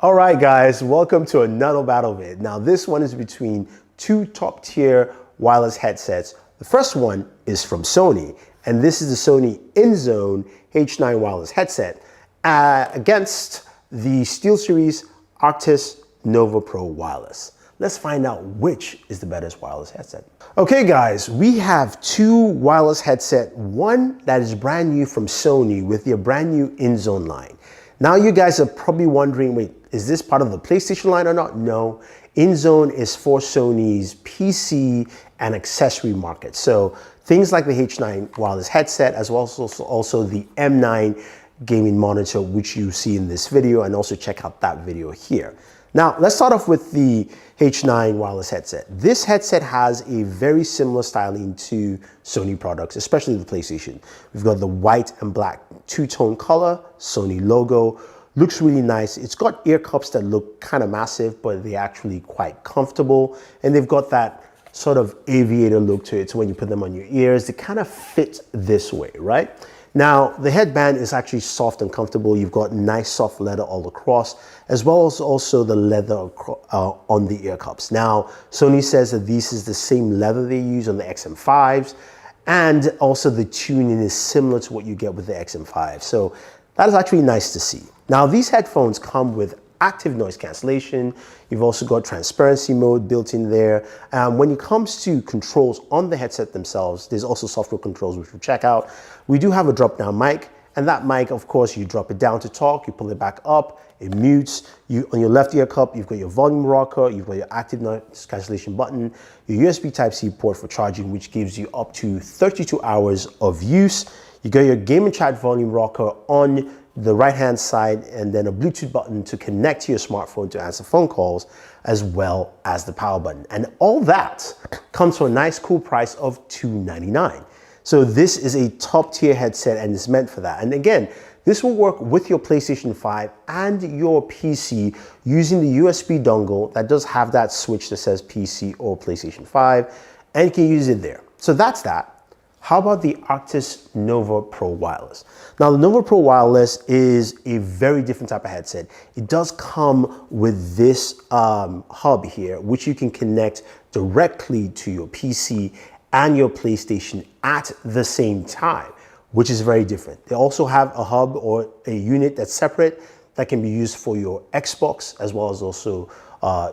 All right, guys, welcome to another battle vid. Now, this one is between two top tier wireless headsets. The first one is from Sony, and this is the Sony INZONE H9 wireless headset against the SteelSeries Arctis Nova Pro wireless. Let's find out which is the better wireless headset. Okay, guys, we have two wireless headset, one that is brand new from Sony with their brand new INZONE line. Now you guys are probably wondering, wait, is this part of the PlayStation line or not? No, INZONE is for Sony's PC and accessory market. So things like the H9 wireless headset, as well as also the M9 gaming monitor, which you see in this video, and also check out that video here. Now, let's start off with the H9 wireless headset. This headset has a very similar styling to Sony products, especially the PlayStation. We've got the white and black two-tone color, Sony logo. Looks really nice. It's got ear cups that look kind of massive, but they're actually quite comfortable. And they've got that sort of aviator look to it. So when you put them on your ears, they kind of fit this way, right? Now, the headband is actually soft and comfortable. You've got nice soft leather all across, as well as also the leather on the ear cups. Now, Sony says that this is the same leather they use on the XM5s, and also the tuning is similar to what you get with the XM5. So that is actually nice to see. Now, these headphones come with active noise cancellation. You've also got transparency mode built in there. When it comes to controls on the headset themselves, there's also software controls, which we'll check out. We do have a drop down mic, and that mic, of course, you drop it down to talk, you pull it back up, it mutes. On your left ear cup, you've got your volume rocker, you've got your active noise cancellation button, your USB Type-C port for charging, which gives you up to 32 hours of use. You got your game and chat volume rocker on the right-hand side, and then a Bluetooth button to connect to your smartphone to answer phone calls, as well as the power button. And all that comes for a nice, cool price of $299. So this is a top-tier headset, and it's meant for that. And again, this will work with your PlayStation 5 and your PC using the USB dongle that does have that switch that says PC or PlayStation 5, and you can use it there. So that's that. How about the Arctis Nova Pro Wireless? Now, the Nova Pro Wireless is a very different type of headset. It does come with this hub here, which you can connect directly to your PC and your PlayStation at the same time, which is very different. They also have a hub or a unit that's separate that can be used for your Xbox, as well as also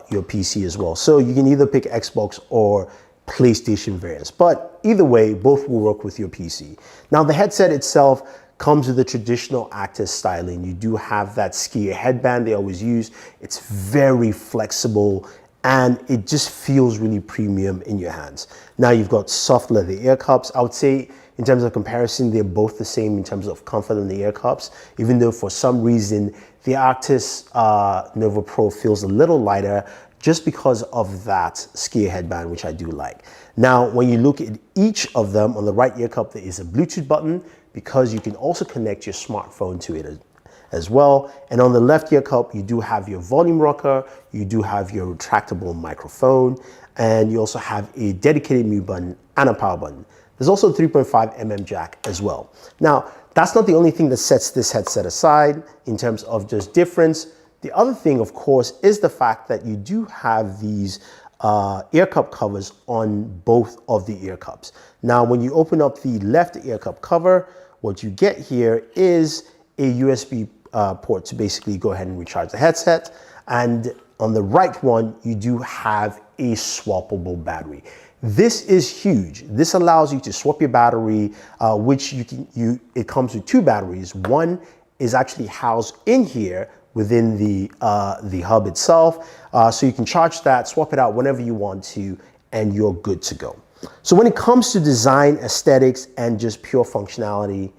your PC as well. So you can either pick Xbox or PlayStation variants, but either way, both will work with your PC. Now, the headset itself comes with the traditional Arctis styling. You do have that skier headband they always use. It's very flexible, and it just feels really premium in your hands. Now, you've got soft leather ear cups. I would say in terms of comparison, they're both the same in terms of comfort in the ear cups, even though for some reason the Arctis Nova Pro feels a little lighter, just because of that skier headband, which I do like. Now, when you look at each of them, on the right ear cup, there is a Bluetooth button, because you can also connect your smartphone to it as well. And on the left ear cup, you do have your volume rocker, you do have your retractable microphone, and you also have a dedicated mute button and a power button. There's also a 3.5mm jack as well. Now, that's not the only thing that sets this headset aside in terms of just difference. The other thing, of course, is the fact that you do have these ear cup covers on both of the ear cups. Now, when you open up the left ear cup cover, what you get here is a USB port to basically go ahead and recharge the headset. And on the right one, you do have a swappable battery. This is huge. This allows you to swap your battery, which it comes with two batteries. One is actually housed in here within the hub itself. So you can charge that, swap it out whenever you want to, and you're good to go. So when it comes to design, aesthetics, and just pure functionality,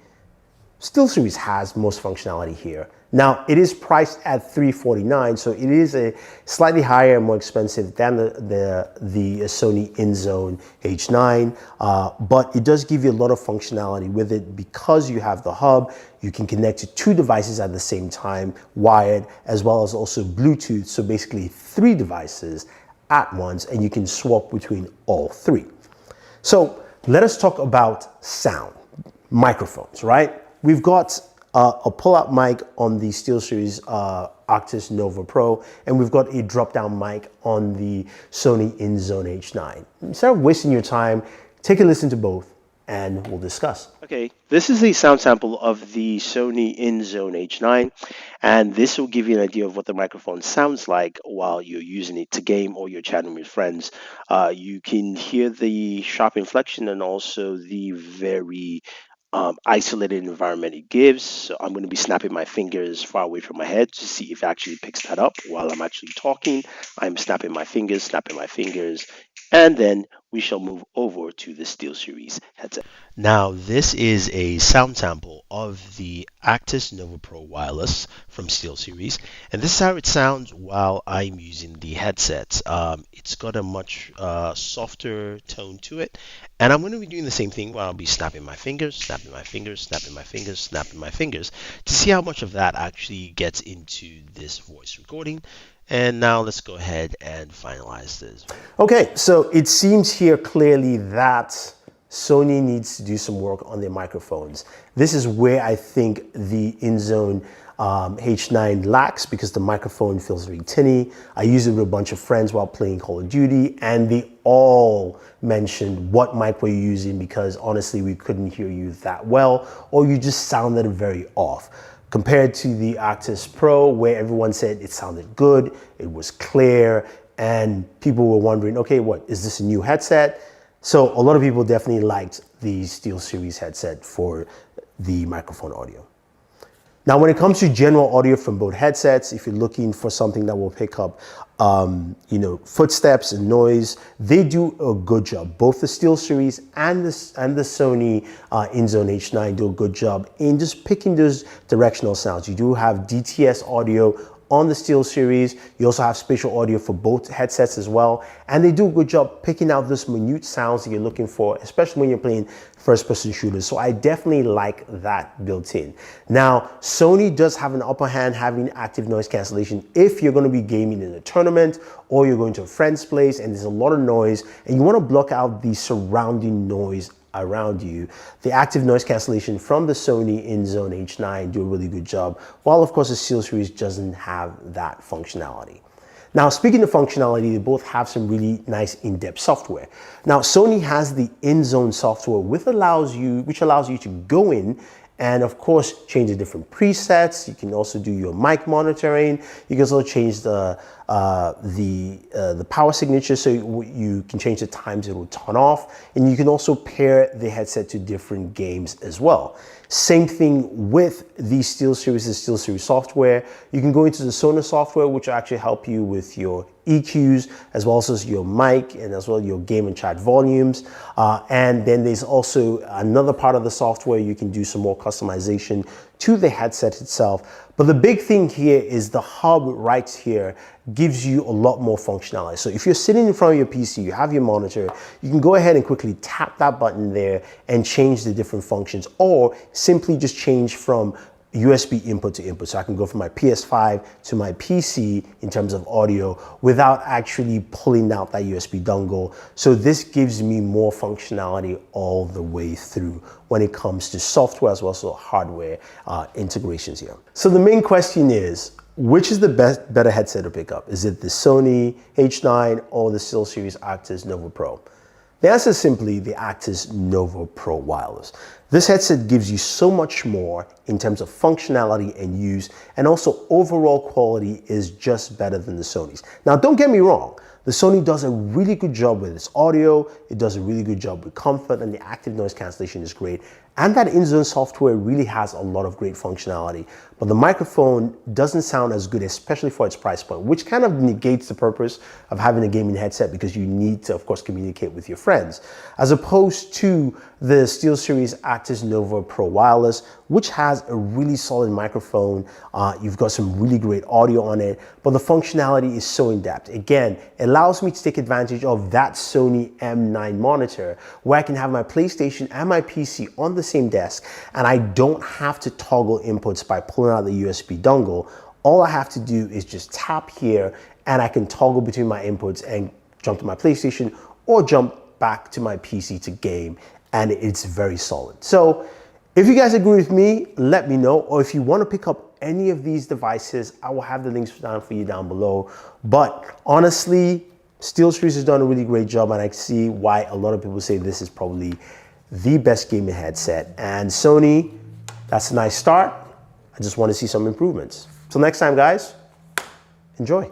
SteelSeries has most functionality here. Now, it is priced at $349, so it is a slightly higher and more expensive than the Sony INZONE H9, but it does give you a lot of functionality with it because you have the hub. You can connect to two devices at the same time, wired, as well as also Bluetooth, so basically three devices at once, and you can swap between all three. So let us talk about sound, microphones, right? We've got a pull-out mic on the SteelSeries Arctis Nova Pro, and we've got a drop-down mic on the Sony INZONE H9. Instead of wasting your time, take a listen to both and we'll discuss. Okay, this is a sound sample of the Sony INZONE H9, and this will give you an idea of what the microphone sounds like while you're using it to game or you're chatting with friends. You can hear the sharp inflection and also the very isolated environment it gives. So I'm going to be snapping my fingers far away from my head to see if it actually picks that up while I'm actually talking. I'm snapping my fingers, and then we shall move over to the SteelSeries headset. Now, this is a sound sample of the Arctis Nova Pro wireless from SteelSeries, and this is how it sounds while I'm using the headset. It's got a much softer tone to it, and I'm going to be doing the same thing while I'll be snapping my fingers, snapping my fingers, snapping my fingers, snapping my fingers to see how much of that actually gets into this voice recording. And now let's go ahead and finalize this. Okay, so it seems here clearly that Sony needs to do some work on their microphones. This is where I think the INZONE H9 lacks, because the microphone feels very tinny. I used it with a bunch of friends while playing Call of Duty, and they all mentioned what mic were you using, because honestly we couldn't hear you that well, or you just sounded very off. Compared to the Arctis Pro, where everyone said it sounded good, it was clear, and people were wondering, okay, what, is this a new headset? So a lot of people definitely liked the SteelSeries headset for the microphone audio. Now, when it comes to general audio from both headsets, if you're looking for something that will pick up, footsteps and noise, they do a good job. Both the SteelSeries and the Sony INZONE H9 do a good job in just picking those directional sounds. You do have DTS audio on the SteelSeries. You also have spatial audio for both headsets as well. And they do a good job picking out those minute sounds that you're looking for, especially when you're playing first-person shooters. So I definitely like that built in. Now, Sony does have an upper hand having active noise cancellation if you're going to be gaming in a tournament or you're going to a friend's place and there's a lot of noise and you want to block out the surrounding noise around you. The active noise cancellation from the Sony INZONE H9 do a really good job, while of course the SteelSeries doesn't have that functionality. Now, speaking of functionality, they both have some really nice in-depth software. Now, Sony has the INZONE software, which allows you to go in and of course change the different presets. You can also do your mic monitoring. You can also change the power signature, so you can change the times it will turn off, and you can also pair the headset to different games as well. Same thing with the SteelSeries software. You can go into the Sonos software, which will actually help you with your EQs, as well as your mic and as well your game and chat volumes. And then there's also another part of the software you can do some more customization to the headset itself. But the big thing here is the hub right here gives you a lot more functionality. So if you're sitting in front of your PC, you have your monitor, you can go ahead and quickly tap that button there and change the different functions, or simply just change from USB input to input. So I can go from my PS5 to my PC in terms of audio without actually pulling out that USB dongle. So this gives me more functionality all the way through when it comes to software as well as hardware integrations here. So the main question is, which is the better headset to pick up? Is it the Sony H9 or the SteelSeries Arctis Nova Pro? The answer is simply the Arctis Nova Pro wireless. This headset gives you so much more in terms of functionality and use, and also overall quality is just better than the Sony's. Now, don't get me wrong, the Sony does a really good job with its audio, it does a really good job with comfort, and the active noise cancellation is great. And that INZONE software really has a lot of great functionality, but the microphone doesn't sound as good, especially for its price point, which kind of negates the purpose of having a gaming headset, because you need to, of course, communicate with your friends, as opposed to the SteelSeries Arctis Nova Pro wireless, which has a really solid microphone. You've got some really great audio on it, but the functionality is so in-depth. Again, it allows me to take advantage of that Sony M9 monitor, where I can have my PlayStation and my PC on the same desk, and I don't have to toggle inputs by pulling out the USB dongle. All I have to do is just tap here, and I can toggle between my inputs and jump to my PlayStation or jump back to my PC to game, and it's very solid. So if you guys agree with me, let me know, or if you want to pick up any of these devices, I will have the links down for you down below. But honestly, SteelSeries has done a really great job, and I see why a lot of people say this is probably the best gaming headset. And Sony, that's a nice start. I just want to see some improvements. Till next time, guys, enjoy.